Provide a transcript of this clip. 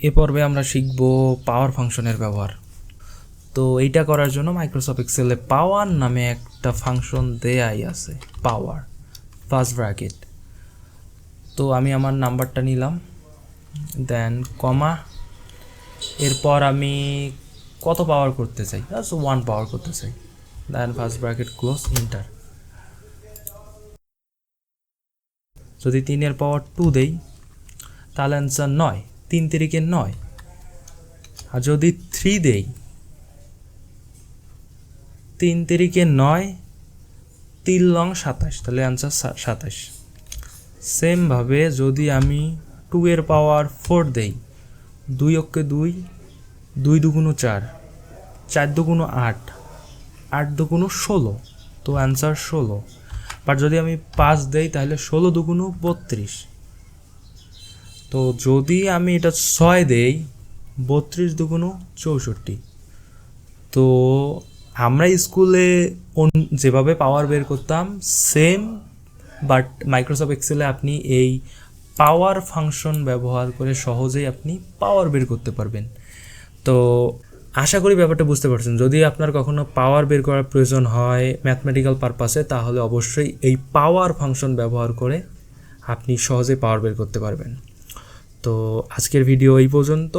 এ পর্বে আমরা শিখব পাওয়ার ফাংশনের ব্যবহার। তো এইটা করার জন্য মাইক্রোসফট এক্সেলে পাওয়ার নামে একটা ফাংশন দেয়াই আছে, পাওয়ার ফার্স্ট ব্র্যাকেট। তো আমি আমার নাম্বারটা নিলাম, দেন কমা, এরপর আমি কত পাওয়ার করতে চাই, 1 পাওয়ার করতে চাই, দেন ফার্স্ট ব্র্যাকেট ক্লোজ, ইন্টার। যদি 3 পাওয়ার 2 দেই তাহলে অ্যান্সার 9, 3 তিরিকে 9। আর যদি 3 দেই, 3 তিরিকে 9, 3 লং 27, তাহলে অ্যান্সার 27। সেমভাবে যদি আমি 2 পাওয়ার 4 দেই, 2 অক্ষে 2, 2 দুগুণ 4, 4 দুগুণ 8, 8 দুগুণ 16, তো অ্যান্সার 16। বাট যদি আমি 5 দেই তাহলে 16 দুগুণ 32। তো যদি আমি এটা 6 দেই, 32 দুগুণ 64। তো আমরা স্কুলে যেভাবে পাওয়ার বের করতাম সেম, বাট মাইক্রোসফট এক্সেলে আপনি এই পাওয়ার ফাংশন ব্যবহার করে সহজেই আপনি পাওয়ার বের করতে পারবেন। তো আশা করি ব্যাপারটা বুঝতে পারছেন। যদি আপনার কখনো পাওয়ার বের করার প্রয়োজন হয় ম্যাথমেটিক্যাল পারপাসে, তাহলে অবশ্যই এই পাওয়ার ফাংশন ব্যবহার করে আপনি সহজেই পাওয়ার বের করতে পারবেন। তো আজকের ভিডিও এই পর্যন্ত।